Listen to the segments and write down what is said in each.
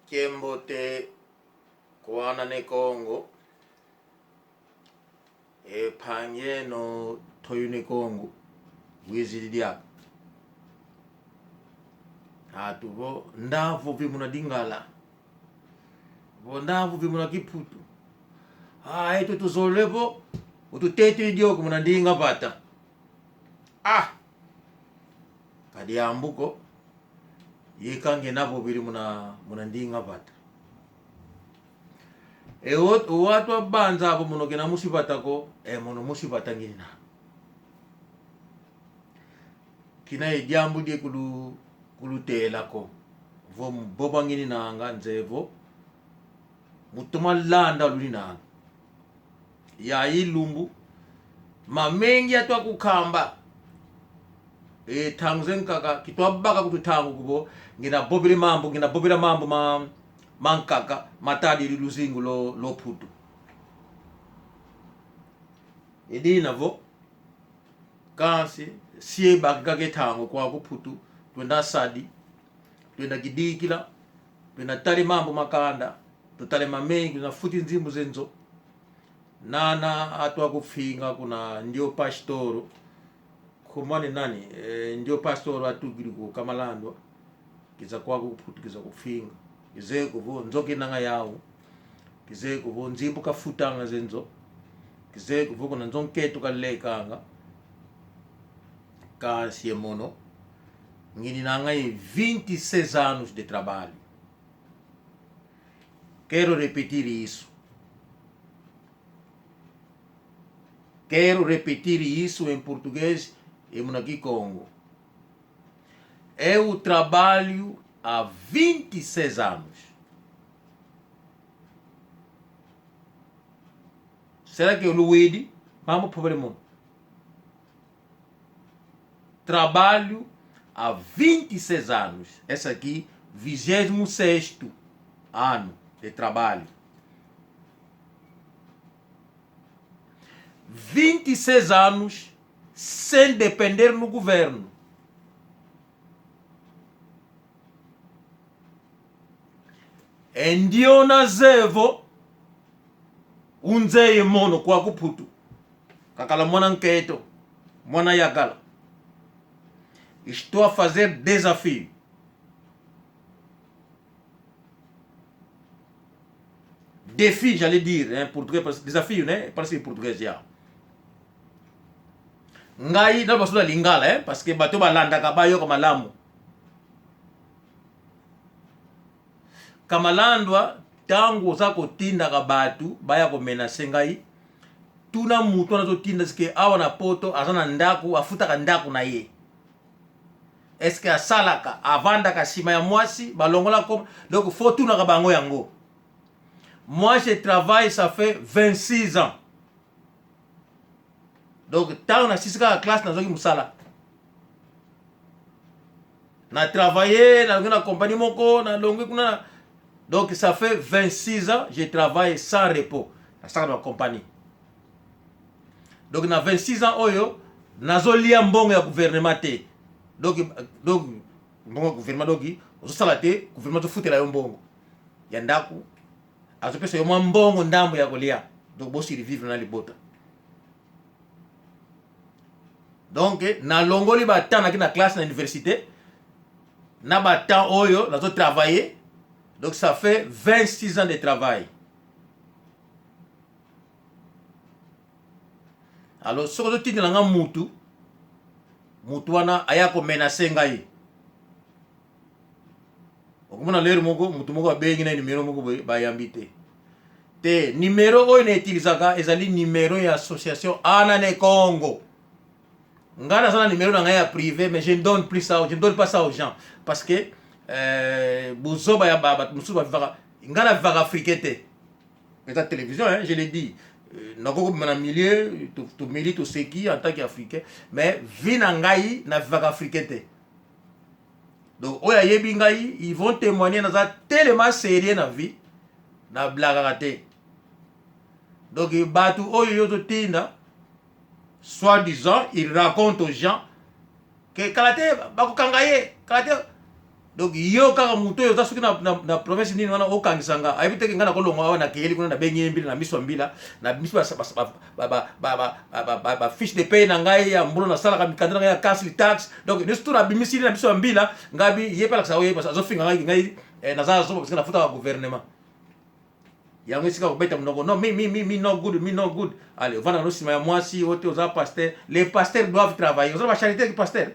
Kiembote kuana ne Kongo panye no toyu ne Kongo wizilidia atuvo ndavo vimuna dingala vo ndavo vimuna kiputu eto tuzolevo ututete idio kumuna ndinga pata kadi ambuko yikange navo vili muna ndinga pata watu abanza abo muno kena musipatako muno musipata ngina kina ejambu die kulutelako vo boba ngini nanga nzevo mutuma landa luli nanga ya ilumbu mamengi atwa kukamba tanguzen kaka kitwabaka kututangu kubo ngina bobira mambo mankaka matadi luzingu lo putu edina vo kansi sie bakage tangu kwa kuputu twenda sadi twenda kidikila twenda tali mambo makanda tutale mamengi na futi nzimbu zenzo nana atwa kufinga kuna ndio pastoro kumane nani ndio pastoro atugirigo kamalandwa kiza kwa kuputu kiza kufinga kize kuvo nzoke nanga yao kize kuvo nzimbu kafutanga zenzo kize kuvo kuna nzonketu kalekanga kasi mono ngini nanga 26 anos de trabalho. Quero repetir isso. Quero repetir isso em português e aqui Congo. Eu trabalho há 26 anos. Será que eu Luíde? Vamos para o mundo. Trabalho há 26 anos. Essa aqui, 26º ano de trabalho. 26 anos sem depender no governo. Ndio nazevo unzeye mono kwa kuputu kakala mwana nketo mwana yakala. Estou a fazer desafio. Défi, j'allais dire, hein, português, desafio, né? Parece português já. Ngai não posso lingala, hein? Parce que bateu balanda kabayo kamalamu. Kamalandwa tangu zako tinda kabatu baya komenase ngai. Tuna mutu na zo tinda ske awa na poto azana ndaku afuta ka ndaku na ye. Est-ce que asalaka avanda ka sima ya mwasi balongola comme donc faut tout na kabango yango. Moi je travaille ça fait 26 ans. Donc tant na sisika classe na zoki musala. Na travailler na compagnie moko na longue kuna. Donc ça fait 26 ans je travaille sans repos dans la compagnie. Donc na 26 ans oyo nazolia mbongo ya gouvernement te. Donc mbongo gouvernement doki osala te gouvernement to futela yo mbongo. Ya ndaku azopesa yo mbongo ndambo ya kolia. Donc bosi vivre na libota. Donc na longoli batana ki na classe na université na batan oyo nazo travailler. Donc ça fait 26 ans de travail. Alors ce que tu dis là mutu wana ayako menacer ngai. Okomona lero moko mutu moko abengi na numéro moko bayambite. Te numéro oyo na utilisaka ezali numéro ya association Anane Congo. Ngana sana numéro na ngai ya privé mais je ne donne pas ça aux gens parce que buzoba ya baba musuba vivaka ngana vivaka africain te. Peut-être télévision hein, je l'ai dit. Nako na milieu to milite au seki en tant qu'africain mais vina ngai na vivaka africain te. Donc oya yebi ngai ils vont témoigner dans ça tellement sérieux na vie na blaga raté. Donc batu oyo yoto tinda soi-disant ils racontent aux gens que kalate bakukangaye kalate donc yo kaka muto yo tasuki na province nini wana okangisanga ayibiteke ngana kolonga wana keli kuna na bengi mbila na miso mbila na miso ba fiche de paye na ngai ya mbulo na sala ka mikandra ngai ya cash tax donc ne stura bimisili na miso mbila ngabi yepala sa oye basa zo finga ngai na za zo parce que na futa wa gouvernement yango sika ko beta mnoko non me no good allez vana no sima ya mwasi wote oza pasteur les pasteurs doivent travailler oza ba charité qui pasteur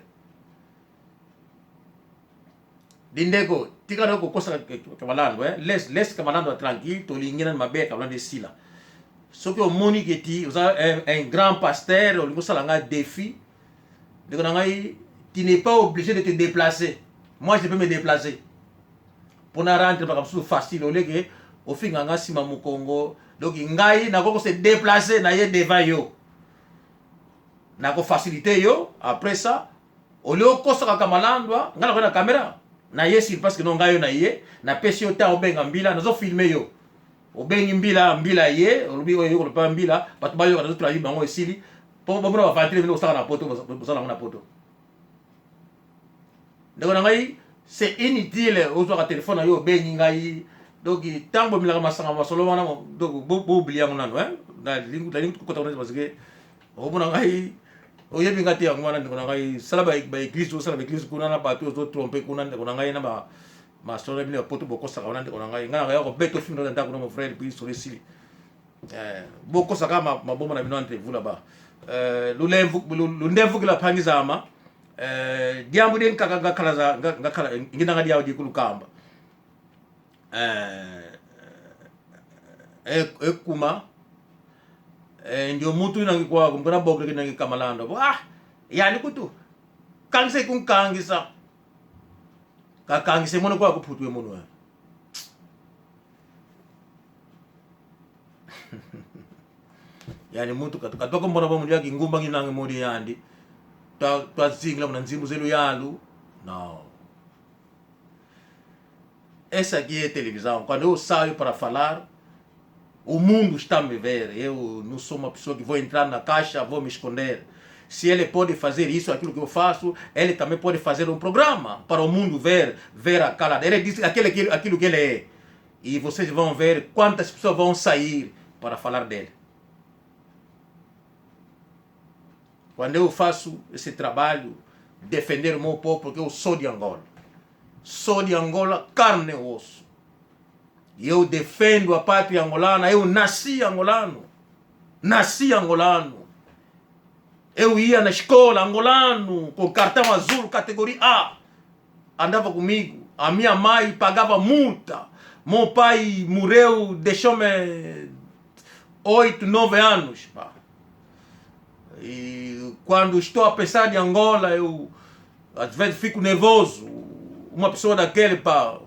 dindeko tika no ko kosa kamalando laisse kamalando tranquille to lingina mabe kamalando sila soki o moni keti oza un grand pasteur o lingo sala nga défi ndeko na ngai tu n'es pas obligé de te déplacer moi je peux me déplacer pour na rentrer par exemple facile au lieu que au finga nga sima mu Congo donc ngai na ko se déplacer na ye devant yo na ko faciliter yo après ça au lieu kosa kamalando ngala ko na caméra na yesi parce que non ngayo na ye na pesi yo ta obenga mbila nazo filmer yo obengi mbila ye olubi oyo ko pa mbila batu bayo ka nazo trahi bango esili po bomona ba vantile bino osala na poto bosala na poto ndeko na ngai c'est inutile ozo ka téléphone yo obengi ngai donc tango milaka masanga masolo wana donc bo oublier ngo nano na lingu ko kota parce que obona ngai oyebi ngati yango wana ndeko na ngai sala ba église o sala ba église kuna na bato ozo tromper kuna ndeko na ngai na ma solo bino poto bokosa kana ndeko na ngai ngana ko beto film na ndako na mon frère puis sur ici bokosa kama maboma na bino entre vous là-bas lu ndevu kila pangiza ama diambu den kaka ngakala za ngakala ngina ngadi yawo dikulu kamba kuma ndio mutu nangi kwa kumkana bokre nangi kamalando yani kutu kangise kunkangisa kakangise mono kwa kuputwe mono yani mutu katoko mbona bomu yaki ngumba nginange modi yandi twa zingla mna nzimbu zelu yalu non. Essa aqui é televisão. Quando eu saio para falar, o mundo está a me ver. Eu não sou uma pessoa que vou entrar na caixa, vou me esconder. Se ele pode fazer isso, aquilo que eu faço, ele também pode fazer um programa para o mundo ver a cara dele. Ele diz aquilo que ele é. E vocês vão ver quantas pessoas vão sair para falar dele. Quando eu faço esse trabalho, defender o meu povo, porque eu sou de Angola. Sou de Angola, carne e osso. E eu defendo a pátria angolana. Eu nasci angolano. Eu ia na escola angolano, com cartão azul, categoria A. Andava comigo. A minha mãe pagava multa. Meu pai morreu, deixou-me 8, 9 anos. Pá. E quando estou a pensar de Angola, eu às vezes fico nervoso. Uma pessoa daquele, pá.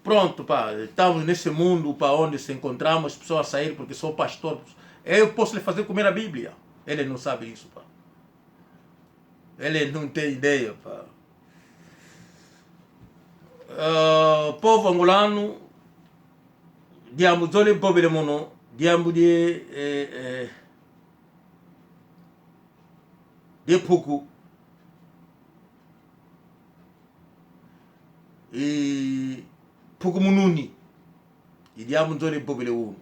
Pronto, pá. Estamos nesse mundo, pá, onde se encontramos pessoas a sair porque sou pastor. Eu posso lhe fazer comer a Bíblia. Ele não sabe isso, pá. Ele não tem ideia, pá. Povo angolano, diamo zole bobele mono, diamo de pouco e pouco mununi e diamo nzole bobele uno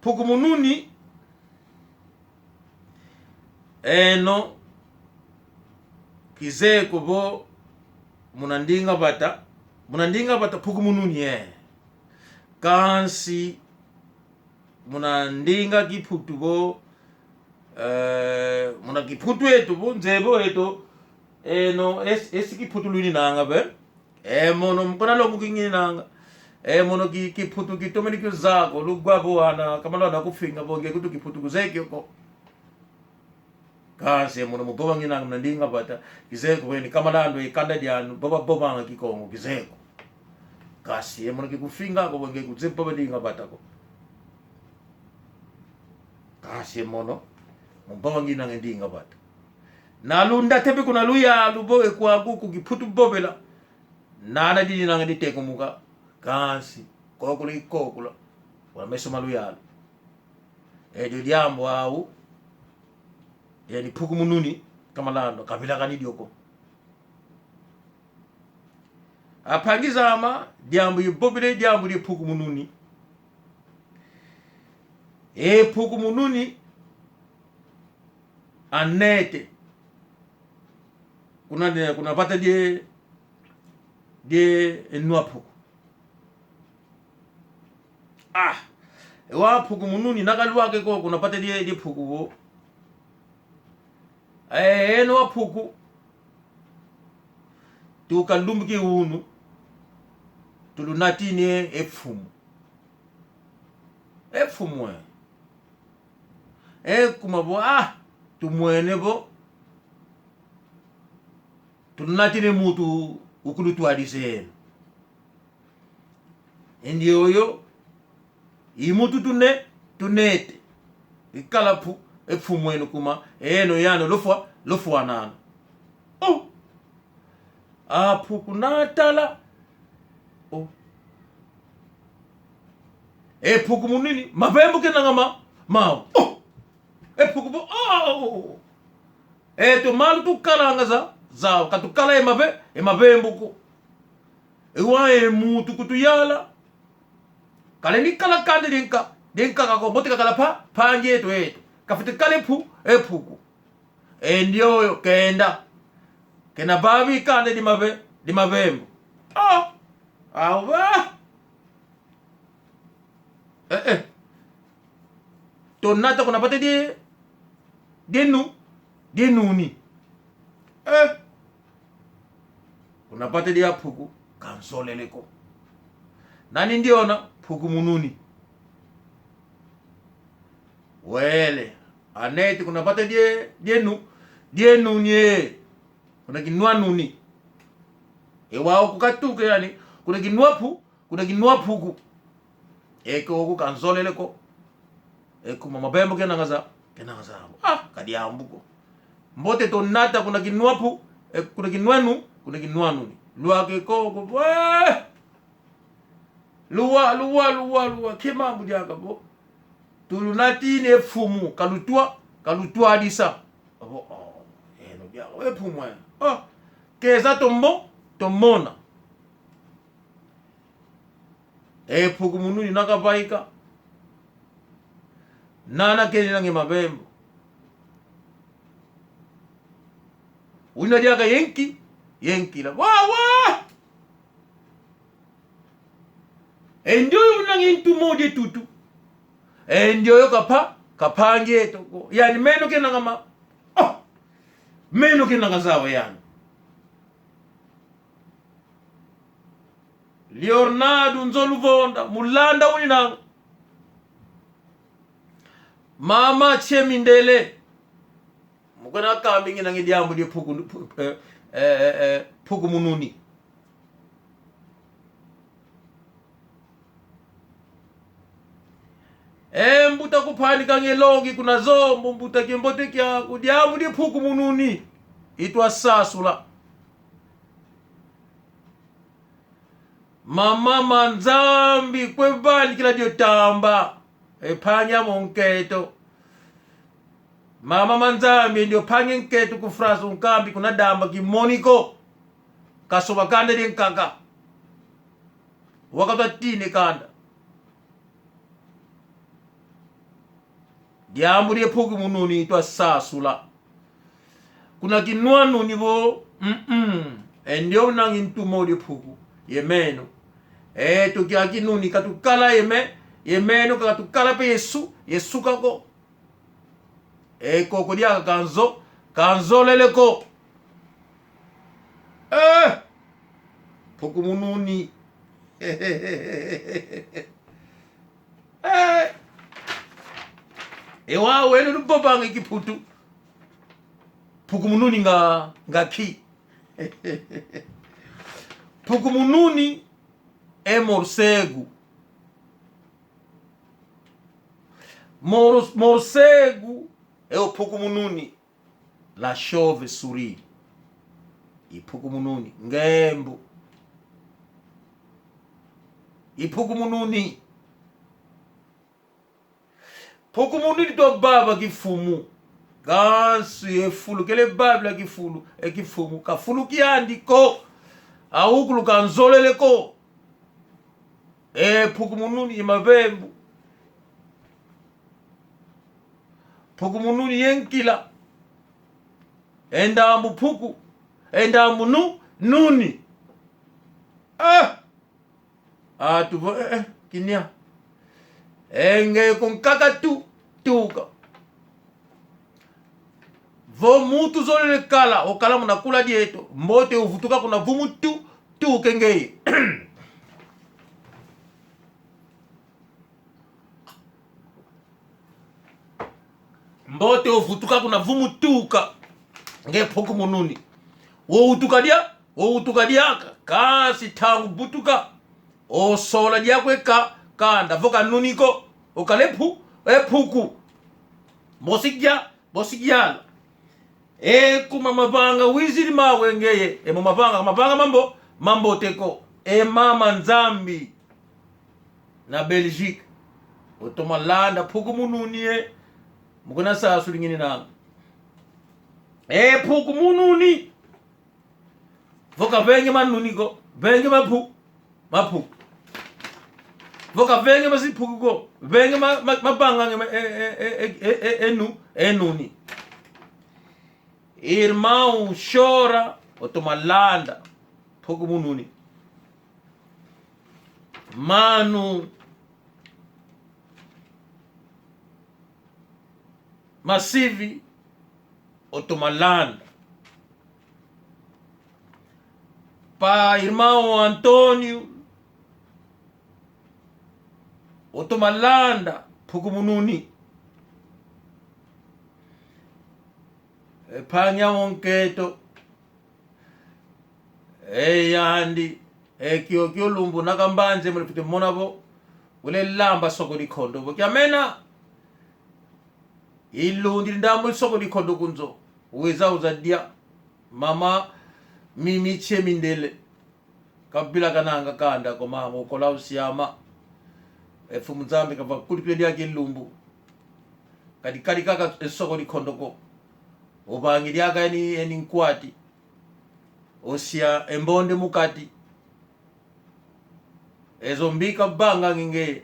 pouco mununi no kize kubo munandinga bata pouco mununi kansi munandinga kiputubo muna kiputu etu bo nzebo etu no esi kiputu luni nanga be mono mkona lo mukingi nanga mono kiputu kitomeni kuzako lugwabo wana kamalo na kufinga bonge kutu kiputu kuzeki ko kanse mono muboba ngina mnandinga bata kizeko weni kamalando ikanda dianu boba nga kikongo kizeko kasi mono kikufinga ko bonge kuzempa bandinga bata ko kasi mono mbawangi na ngendinga bata nalunda tepe kuna luya lubo kwa kuku kiputu bobela nana dini na ngedi teko muka kasi kokula wala meso maluya ejo liambo au yani puku mununi kama lando kabila kanidi yoko apangizama diambo yibobile diambo di puku mununi puku mununi anete kuna pata die enua puku wa puku mununi nakalwa ke ko kuna pata die puku wo enua puku tu kalumbuki unu tulunatini efumu kumabo tumwene bo tulunatini mutu ukulutu adiseno endioyo imutu tunete ikalapu efumwenu kuma eno yano lofwa anano puku natala puku munini mapembo kenanga mau puku bo to malu tukalanga za katukala mapembo ko ewa mutu kutuyala kale ni kala kande denka kako botika kala panje eto kafute kale puku ndio kenda kena babi kande di mapembo awa tonata kuna pate denuni kuna pate dia puku kansoleleko nani ndiona puku mununi wele aneti kuna pate dienuni kuna kinua nuni wao kukatuke yani kuna kinua puku eko ku kansoleleko kuma mapembo kenanga za kadiambuko mbote tonata kuna kinua kuna kinwanu luake ko luwa kemambu jaka bo tulunatini efumu kalutwa adisa eno bya efumu keza tomona puku mununi nakapaika nana keni nange mapembo una diaka yenki la wa enjoyo nange intumo tutu enjoyo kapange to yani meno kenanga meno kenanga zawe yani Leonardo Nzoluvonda mulanda uninanga mama chemindele mukona kambi ngina ngidiambu di puku mununi mbuta kupanika ngelongi kuna zombo mbuta kimbote kya kudiambu di puku mununi itwa sasula mama manzambi kwevali kila dio tamba panya monketo mama manzambi ndio panya nketo kufrasu nkambi kuna damba kimoniko kasoba kande di nkaka wakata tine kanda diambu di puku mununi itwa sasula kuna kinua nuni bo ndio nangi ntumo di puku yemeno tukia kinuni katukala yemeno katukala pe Yesu kako koko dia kanzo leleko puku mununi ewa wenu lupobange kiputu puku mununi nga ki puku mununi morcego morcego o puku mununi la chauve-souris puku mununi ngembo puku mununi Pouco mununi to baba kifumu. Gansi efulu kele babla kifulu ekifumu kafulu kiandi ko aukulu kanzolele ko pouco mununi imabembu pouco mununi yenkila endambu puku endambu nuni tuvo kinia enge con kakatu tuka vo mutu zolele kala o kala muna kula dieto mbote uvutuka kuna vumu tu kengei mbote uvutuka kuna vumu tuka nge pouco mununi wo utuka dia kasi tangu butuka o sola dia kweka kanda voka nuniko o kalepu puku bosigyala kuma mabanga wiziri mawe ngeye mabanga mambo teko mama Nzambi na Belgique otomalanda pouco mununi mukuna sasu lingini nanga pouco mununi voka venge manuniko venge mapu voka venge masipuku go venge mabanga enuni irmão chora otomalanda pouco mununi manu masivi otomalanda pa irmão Antônio otomalanda pouco mununi panya wonketo yandi kyo lumbu nakambanze mulipite monabo ule lamba soko likondo bokyamena ilundi ndamul soko likondo kunzo uweza uzadia mama mimi chemindele kabila kananga kanda ko mama ukola usiyama fumu Nzambi kava kulipedia kilumbu kadi kaka soko likondo ko ubangiriaga eni nkwati osia embonde mukati ezo mbika banga nginge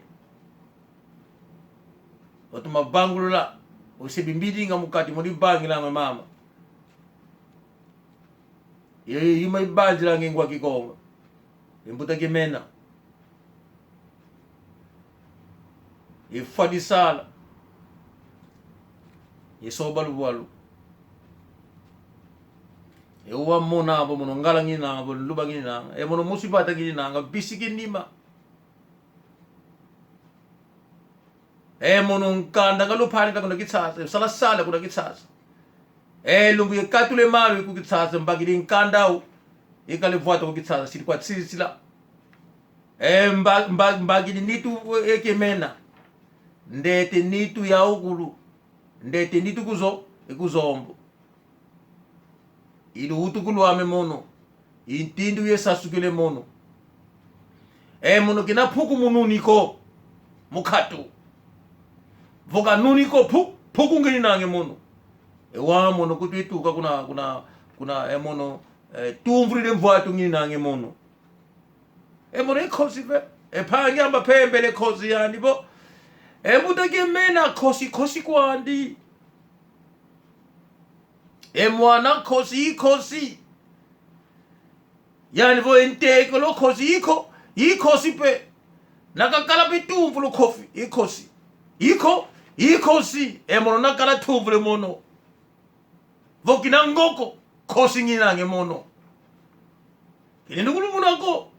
otuma bangulula osibimbidi nga mukati muri bangila nga mama yima ibanjira ngingwa kikonga imbuta kimena ifadi sala yesobaluwalu uwa mona abo mono ngala ngina abo luba ngina mono musibata ngina nga bisiki nima mono nkanda ngalo phani ka kuna kitsasa sala kuna kitsasa lumbu yekatule malu ku kitsasa mbagiri nkandao ikale vuata ku kitsasa sili kwa tsisila mbagiri nitu ekemena ndete nitu ya ukulu ndete nitu kuzombo ilu utukulu ame mono intindu yesasukile mono mono kina pouco mununi ko mukatu voka nuni ko pouco ngini nange mono wa mono kutituka kuna mono tumvrile mvwatu ngini nange mono mono ekosi ve pangi amba pembele kosi yani bo mudage mena kosi kwandi mwana kosi yani vo enteko lo kosi ikosi pe nakakala pitumvu lo kofi ikosi mono nakala tumvu le mono vo kina ngoko kosi nginange mono kile ndukulu munako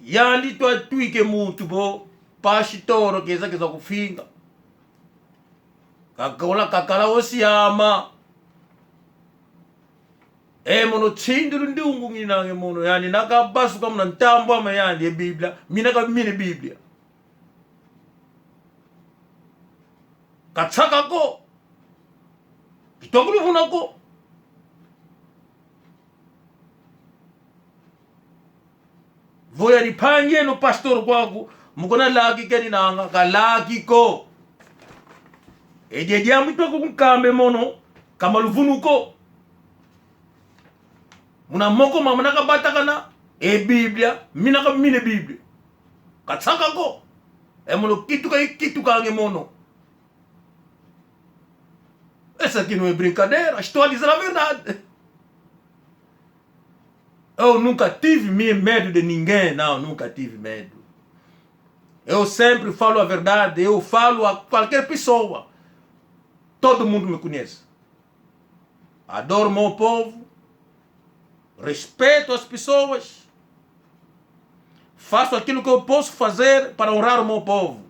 yandi twatwike mutu bo pashitoro keza kufinga kakala osiyama mono tsindulu ndungu nginange mono yani nakabasuka muna ntambo ama yandi ebiblia mina kabimine biblia katsaka ko kitokulu funako voya lipanye no pastor kwaku Mukona laki keni nanga ka laki ko. E dia muito com kambe mono kamaluvunu ko. Muna moko mamana ka batakana e Bíblia, mina ka mine Bíblia. Katsaka ko. É mono kitu ka mono. Essa aqui não é brincadeira, estou a dizer a verdade. Eu nunca tive medo de ninguém, não, nunca tive medo. Eu sempre falo a verdade, eu falo a qualquer pessoa. Todo mundo me conhece. Adoro meu povo, respeito as pessoas, faço aquilo que eu posso fazer para honrar o meu povo.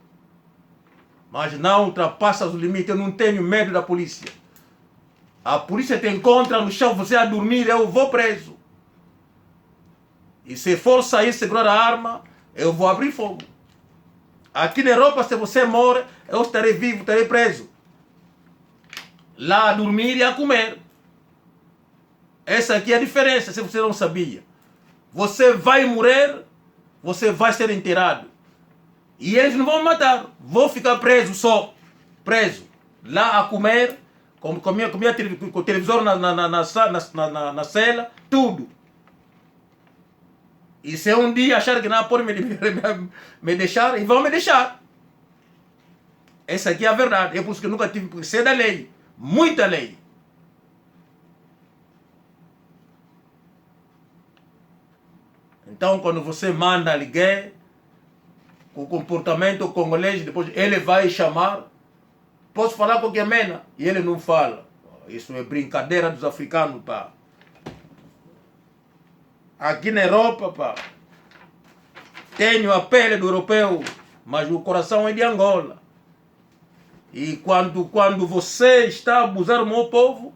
Mas não ultrapassa os limites, eu não tenho medo da polícia. A polícia te encontra no chão, você a dormir, eu vou preso. E se for sair segurar a arma, eu vou abrir fogo. Aqui na Europa, se você morre, eu estarei vivo, estarei preso. Lá a dormir e a comer. Essa aqui é a diferença, se você não sabia. Você vai morrer, você vai ser enterrado. E eles não vão me matar. Vou ficar preso só. Preso. Lá a comer, comia com o televisor na cela, tudo. E se um dia achar que não pode me deixar, e vão me deixar. Essa aqui é a verdade. É por isso que eu nunca tive que ser da lei. Muita lei. Então, quando você manda alguém com o comportamento congolês, depois ele vai chamar, posso falar qualquer mena? E ele não fala. Isso é brincadeira dos africanos, pá. Aqui na Europa, pá, tenho a pele do europeu, mas o coração é de Angola. E quando você está a abusar do meu povo,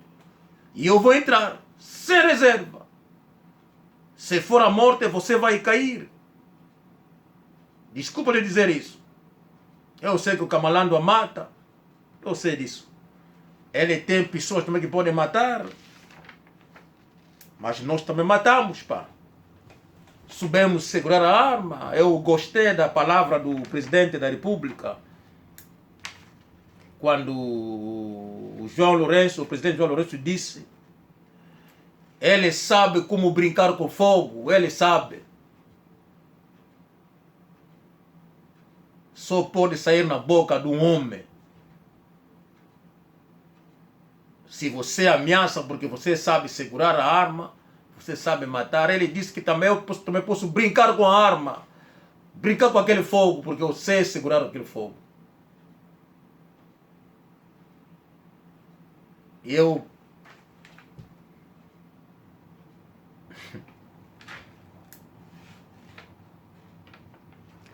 eu vou entrar, sem reserva. Se for a morte, você vai cair. Desculpa lhe dizer isso. Eu sei que o Camalando a mata. Eu sei disso. Ele tem pessoas também que podem matar. Mas nós também matamos, pá. Soubemos segurar a arma. Eu gostei da palavra do presidente da República. Quando o presidente João Lourenço disse, ele sabe como brincar com fogo, ele sabe. Só pode sair na boca de um homem. Se você ameaça porque você sabe segurar a arma, você sabe matar. Ele disse que também eu também posso brincar com a arma. Brincar com aquele fogo, porque eu sei segurar aquele fogo. Eu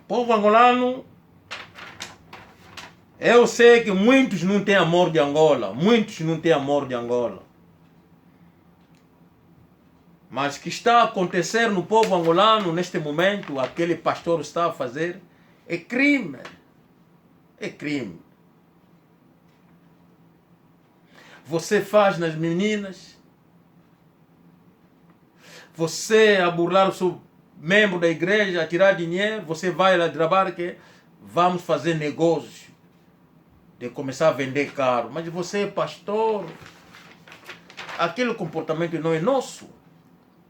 povo angolano, eu sei que muitos não têm amor de Angola. Muitos não têm amor de Angola. Mas o que está a acontecer no povo angolano neste momento, aquele pastor está a fazer, é crime. É crime. Você faz nas meninas, você a burlar o seu membro da igreja, a tirar dinheiro, você vai lá trabalhar que vamos fazer negócio de começar a vender caro. Mas você é pastor, aquele comportamento não é nosso.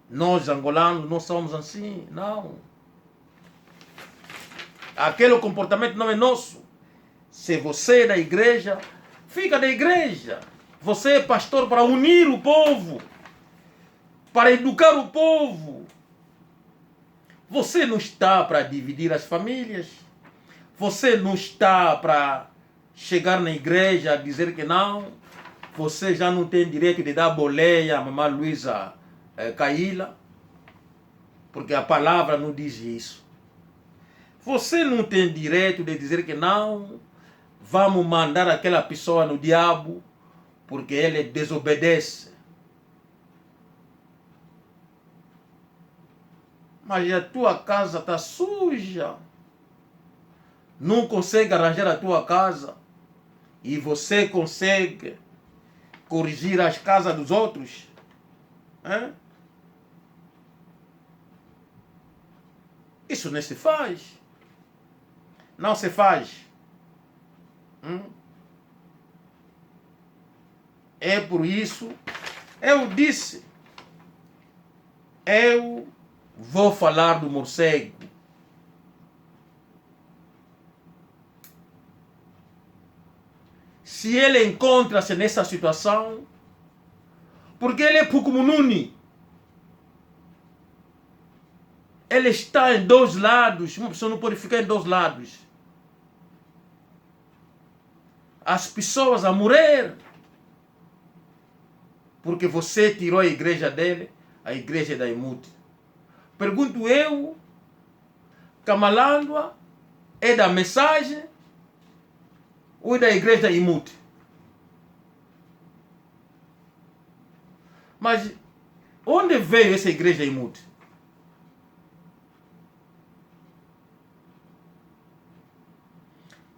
Nós angolanos não somos assim, não. Aquele comportamento não é nosso. Se você é da igreja, fica da igreja. Você é pastor para unir o povo, para educar o povo. Você não está para dividir as famílias. Você não está para chegar na igreja a dizer que não. Você já não tem direito de dar boleia a mamãe Luísa Caíla, porque a palavra não diz isso. Você não tem direito de dizer que não, vamos mandar aquela pessoa no diabo, porque ele desobedece. Mas a tua casa está suja. Não consegue arranjar a tua casa. E você consegue corrigir as casas dos outros? Hein? Isso não se faz. não se faz. É por isso, eu disse, eu vou falar do morcego. Se ele encontra-se nessa situação, porque ele é Pukumununi. Ele está em dois lados. Uma pessoa não pode ficar em dois lados. As pessoas a morrer porque você tirou a igreja dele, a igreja da Imute. Pergunto eu, Kamalandwa é da mensagem ou é da igreja da Imute? Mas onde veio essa igreja da Imute?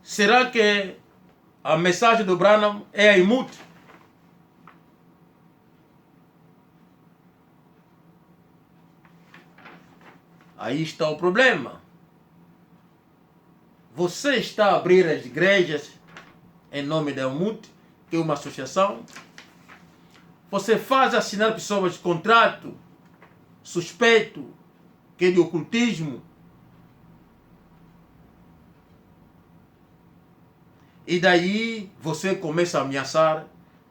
Será que a mensagem do Branham é a Imute? Aí está o problema. Você está a abrir as igrejas em nome da Imute, que é uma associação. Você faz assinar pessoas de contrato suspeito, que é de ocultismo. E daí você começa a ameaçar,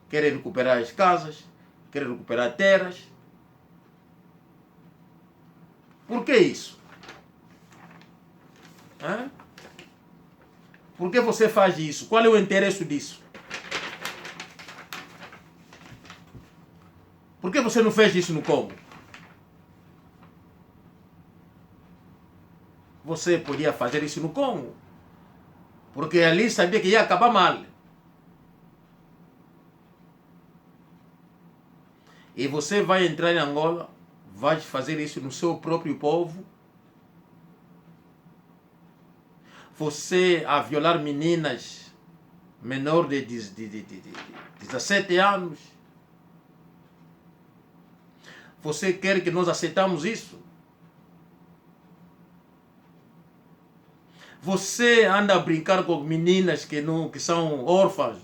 querer recuperar as casas, querer recuperar terras. Por que isso? Por que você faz isso? Qual é o interesse disso? Por que você não fez isso no Congo? Você podia fazer isso no Congo, porque ali sabia que ia acabar mal. E você vai entrar em Angola, vai fazer isso no seu próprio povo. Você a violar meninas menor de 17 anos. Você quer que nós aceitamos isso? Você anda a brincar com meninas que são órfãs.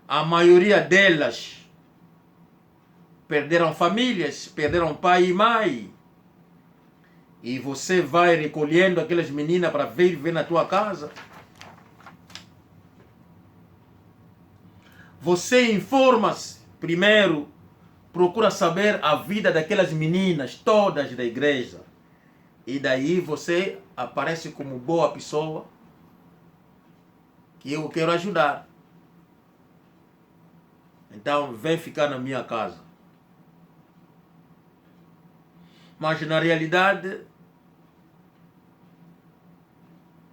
A maioria delas perderam famílias, perderam pai e mãe. E você vai recolhendo aquelas meninas para vir viver na tua casa. Você informa-se primeiro, procura saber a vida daquelas meninas, todas da igreja. E daí você aparece como boa pessoa que eu quero ajudar. Então vem ficar na minha casa. Mas na realidade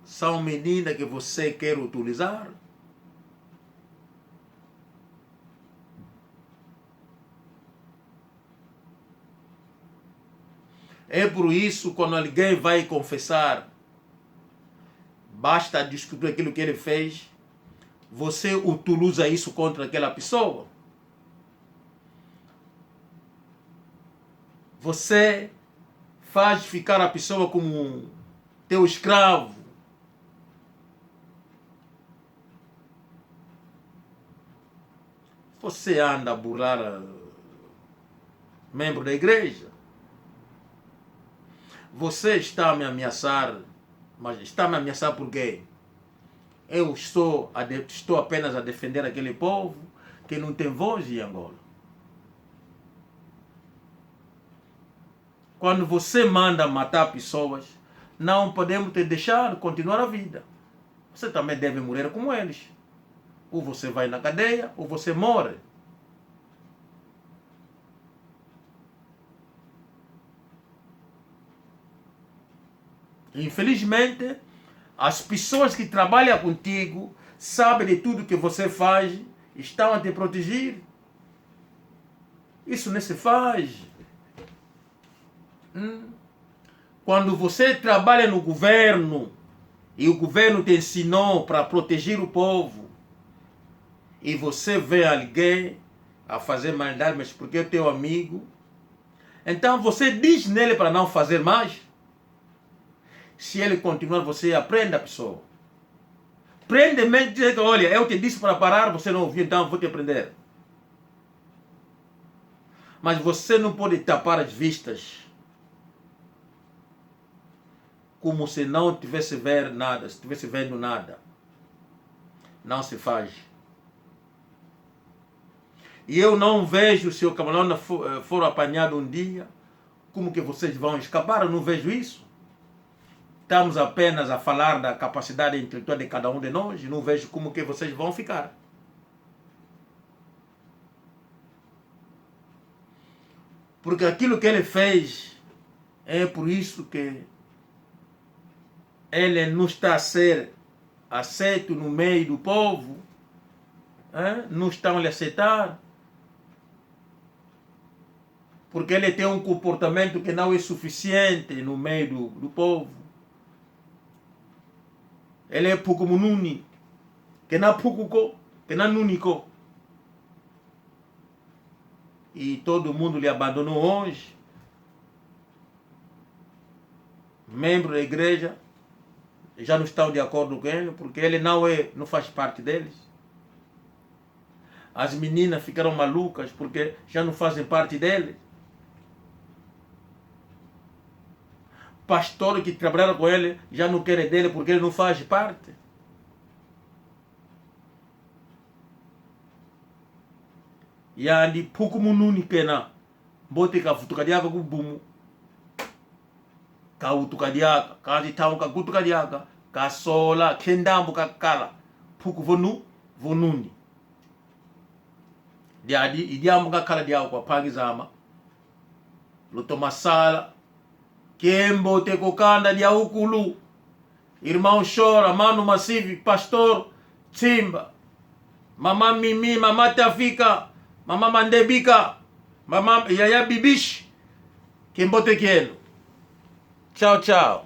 são meninas que você quer utilizar. É por isso, quando alguém vai confessar, basta descobrir aquilo que ele fez, você utiliza isso contra aquela pessoa. Você faz ficar a pessoa como teu escravo. Você anda a burlar membro da igreja. Você está a me ameaçar, mas está a me ameaçar por quê? Eu estou apenas a defender aquele povo que não tem voz em Angola. Quando você manda matar pessoas, não podemos te deixar continuar a vida. Você também deve morrer como eles. Ou você vai na cadeia, ou você morre. Infelizmente, as pessoas que trabalham contigo, sabem de tudo que você faz, estão a te proteger. Isso não se faz. Quando você trabalha no governo, e o governo te ensinou para proteger o povo, e você vê alguém a fazer maldade, mas porque é teu amigo, então você diz nele para não fazer mais. Se ele continuar, você aprende a pessoa. Prende mesmo, dizer que, olha, eu te disse para parar, você não ouviu, então eu vou te aprender. Mas você não pode tapar as vistas como se não tivesse ver nada, se estivesse vendo nada. Não se faz. E eu não vejo, se o camaleão for apanhado um dia, como que vocês vão escapar? Eu não vejo isso. Estamos apenas a falar da capacidade intelectual de cada um de nós e não vejo como que vocês vão ficar. Porque aquilo que ele fez é por isso que ele não está a ser aceito no meio do povo. Não estão a lhe aceitar. Porque ele tem um comportamento que não é suficiente no meio do povo. Ele é pouco mununi, que não pouco, que não único. E todo mundo lhe abandonou hoje. Membros da igreja já não estão de acordo com ele, porque ele não faz parte deles. As meninas ficaram malucas porque já não fazem parte dele. Pastores que trabalharam com ele já não querem dele porque ele não faz parte. E ali pouco mununi kena bote ka futukadiaka ku bumu ka utukadiaka ka ditau ka kutukadiaka ka sola kendambu ka kala pouco vonundi diadi idiamu ka kala diao kwa pangizama luto masala Kembo te kokanda dia ukulu. Irmão chora, mano massive, pastor, Simba. Mamá Mimi, mamá Tafika, mamá Mandebika, mamá Yaya Bibish. Kembo te quero. Tchau, tchau.